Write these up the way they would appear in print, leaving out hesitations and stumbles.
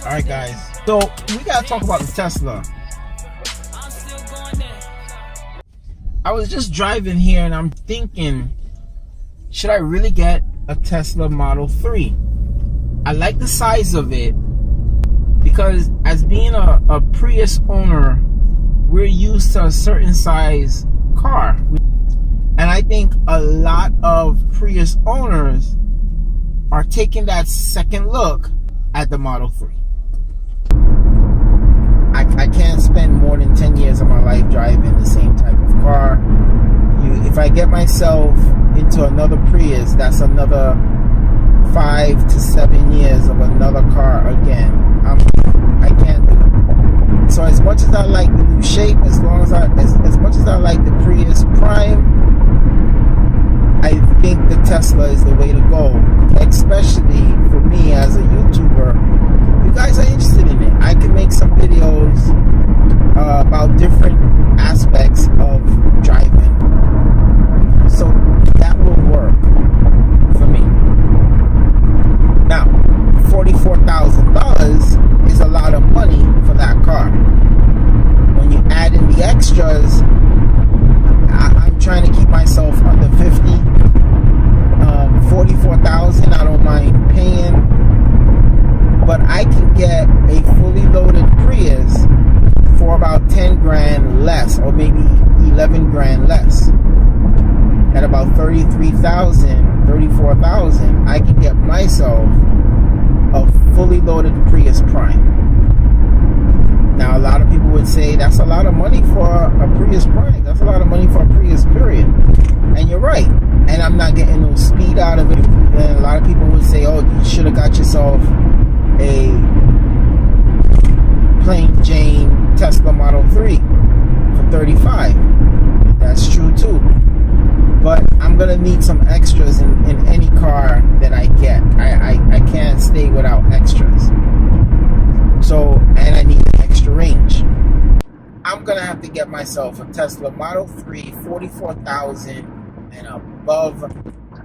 Alright guys, so we gotta talk about the Tesla. I was just driving here and I'm thinking, should I really get a Tesla Model 3? I like the size of it because as being a Prius owner, we're used to a certain size car. And I think a lot of Prius owners are taking that second look at the Model 3. I can't spend more than 10 years of my life driving the same type of car. If I get myself into another Prius, that's another 5 to 7 years of another car again. I can't do it. So as much as I like the new shape, as much as I like the Prius Prime, I think the Tesla is the way to go. Especially for me as a YouTuber. You guys are interested in it. I can make some videos about different aspects of driving. So that will work for me. Now, $44,000 is a lot of money for that car. When you add in the extras, I'm trying to keep myself under 50. $44,000 I don't mind paying, but I can get a fully loaded Prius for about 10 grand less, or maybe 11 grand less. At about 33,000, 34,000, I can get myself a fully loaded Prius Prime. Now, a lot of people would say that's a lot of money for a Prius Prime. That's a lot of money for a Prius, period. And you're right. And I'm not getting no speed out of it. And a lot of people would say, oh, you should have got yourself a plain Jane Tesla Model 3 for 35. That's true too. But I'm gonna need some extras in any car that I get. I can't stay without extras. So, and I need extra range. I'm gonna have to get myself a Tesla Model 3, 44,000 and above.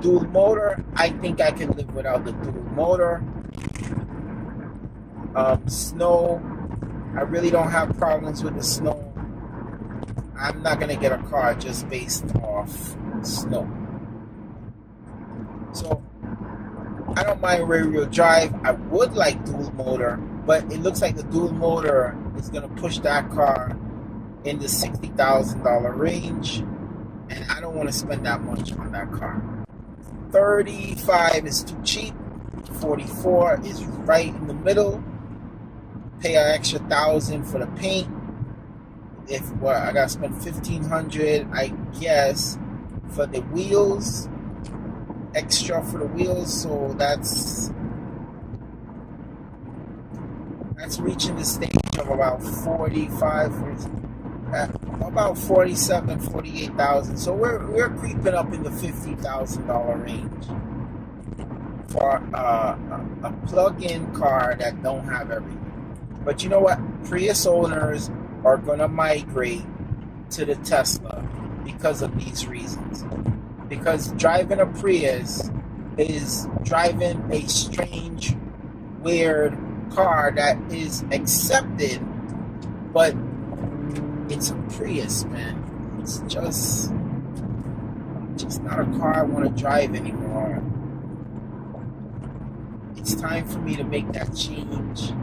Dual motor, I think I can live without the dual motor. Snow, I really don't have problems with the snow. I'm not gonna get a car just based off snow. So I don't mind rear-wheel drive. I would like dual motor, but it looks like the dual motor is gonna push that car in the $60,000 range, and I don't want to spend that much on that car. 35 is too cheap. 44 is right in the middle. Pay an extra $1,000 for the paint. I gotta spend $1,500, I guess, for the wheels. Extra for the wheels, so that's reaching the stage of about 45, about 47, 48,000. So we're creeping up in the $50,000 range for a plug-in car that don't have everything. But you know what? Prius owners are gonna migrate to the Tesla because of these reasons. Because driving a Prius is driving a strange, weird car that is accepted, but it's a Prius, man. It's just not a car I want to drive anymore. It's time for me to make that change,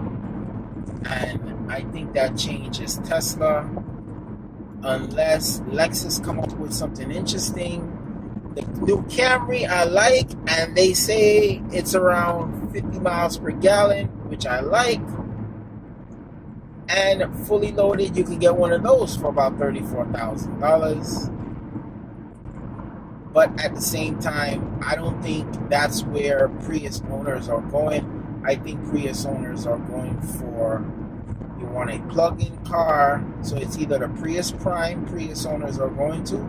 and I think that change is Tesla, unless Lexus come up with something interesting. The new Camry I like, and they say it's around 50 miles per gallon, which I like. And fully loaded, you can get one of those for about $34,000. But at the same time, I don't think that's where Prius owners are going. I think Prius owners are going for, you want a plug-in car, so it's either the Prius Prime Prius owners are going to,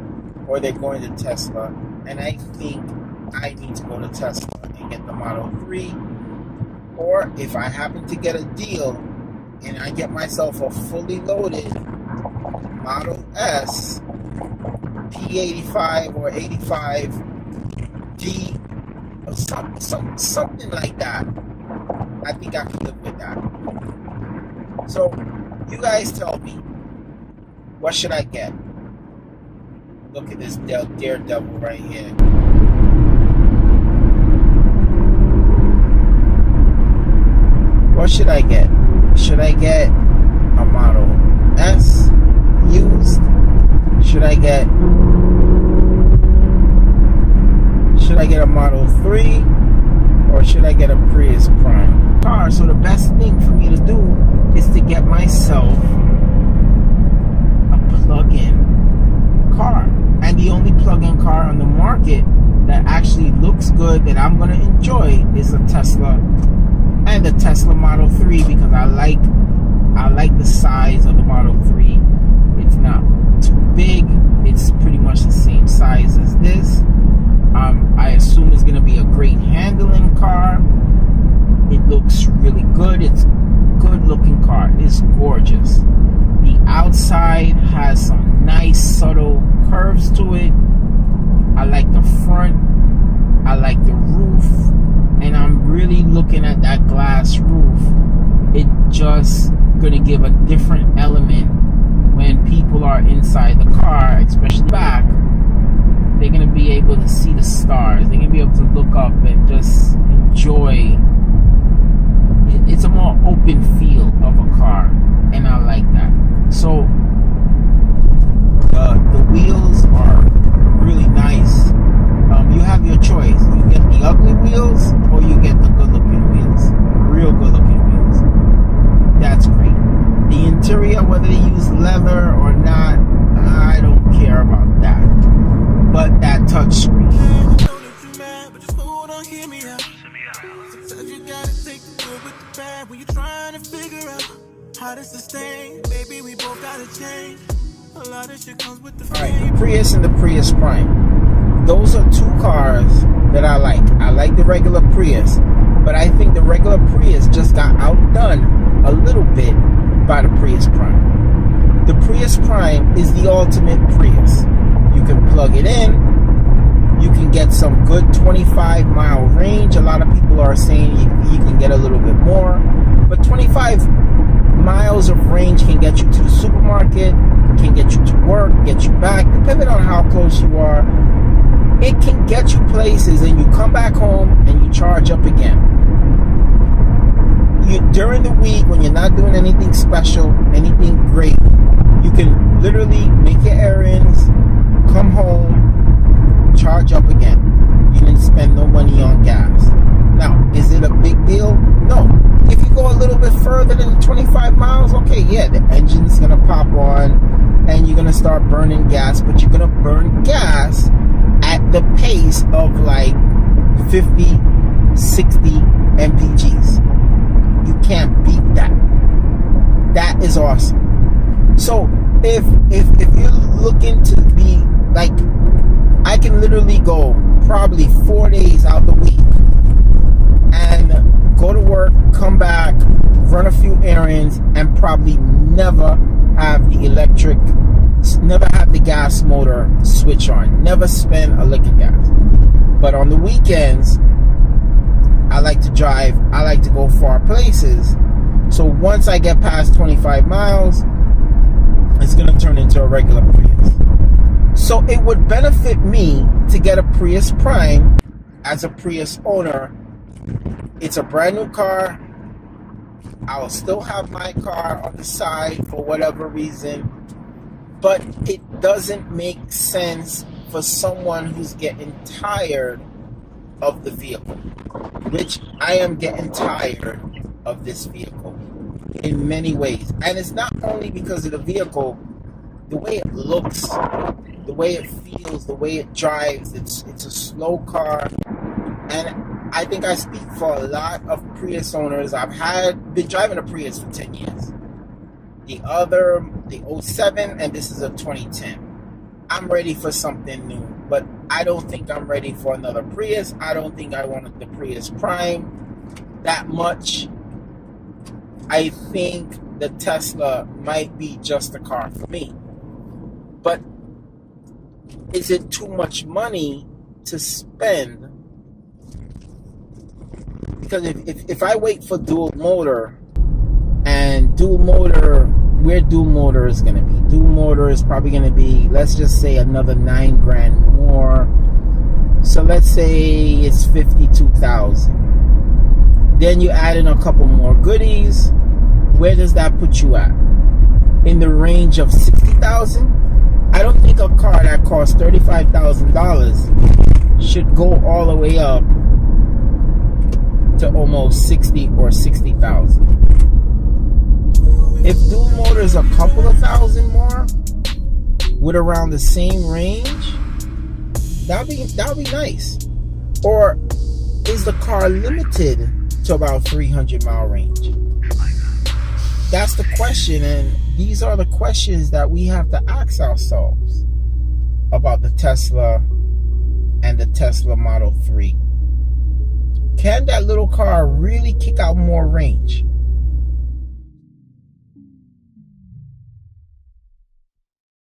or they're going to Tesla. And I think I need to go to Tesla and get the Model 3. Or if I happen to get a deal and I get myself a fully loaded Model S, P85 or 85D, or something like that, I think I could live with that. So, you guys tell me, what should I get? Look at this daredevil right here. What should I get? Should I get a Model S used? Should I get a Model 3? Or should I get a Prius Prime car? So the best thing for me to do is to get myself a plug-in car. And the only plug-in car on the market that actually looks good, that I'm going to enjoy, is a Tesla, and the Tesla Model 3, because I like the size of the Model 3. It's not too big. It's pretty much the same size as this. I assume it's going to be a great handling car. It looks really good. It's a good looking car. It's gorgeous. The outside has some nice subtle curves to it. I like the front. I like the roof. And I'm really looking at that glass roof. It just going to give a different element when people are inside the car, especially back. They're going to be able to see the stars. They're going to be able to look up and just enjoy. It's a more open feel of a car, and I like that. So the wheels are really nice. You have your choice. You get the ugly wheels, or you get the good-looking wheels. Real good-looking wheels. That's great. The interior, whether they use leather or not, I don't care about that. But that touch screen. Alright, the Prius and the Prius Prime. Those are two cars that I like. I like the regular Prius, but I think the regular Prius just got outdone a little bit by the Prius Prime. The Prius Prime is the ultimate Prius. You can plug it in. You can get some good 25-mile range. A lot of people are saying you can get a little bit more. But 25 miles of range can get you to the supermarket, can get you to work, get you back, depending on how close you are. It can get you places, and you come back home and you charge up again. During the week, when you're not doing anything special, anything great, you can literally make your errands, come home, charge up again. You didn't spend no money on gas. Now, is it a big deal? No. If you go a little bit further than 25 miles, okay, yeah, the engine's going to pop on and you're going to start burning gas, but you're going to burn gas at the pace of like 50, 60 mpgs. You can't beat that. That is awesome. So, if you're looking to be like, I can literally go probably 4 days out the week and go to work, come back, run a few errands, and probably never have the gas motor switch on, never spend a lick of gas. But on the weekends, I like to drive, I like to go far places. So once I get past 25 miles, it's going to turn into a regular Prius. So it would benefit me to get a Prius Prime as a Prius owner. It's a brand new car. I'll still have my car on the side for whatever reason. But it doesn't make sense for someone who's getting tired of the vehicle, which I am getting tired of this vehicle in many ways. And it's not only because of the vehicle, the way it looks, the way it feels, the way it drives. It's a slow car, and I think I speak for a lot of Prius owners. I've been driving a Prius for 10 years. The 07, and this is a 2010. I'm ready for something new, but I don't think I'm ready for another Prius. I don't think I wanted the Prius Prime that much. I think the Tesla might be just a car for me. But is it too much money to spend Because if I wait for dual motor, and dual motor, where dual motor is going to be? Dual motor is probably going to be, let's just say, another $9,000 more. So let's say it's $52,000. Then you add in a couple more goodies. Where does that put you at? In the range of $60,000? I don't think a car that costs $35,000 should go all the way up to almost $60,000 or $60,000. If dual motor is a couple of thousand more with around the same range, that'd be nice. Or is the car limited to about 300-mile range? That's the question, and these are the questions that we have to ask ourselves about the Tesla and the Tesla Model 3. Can that little car really kick out more range?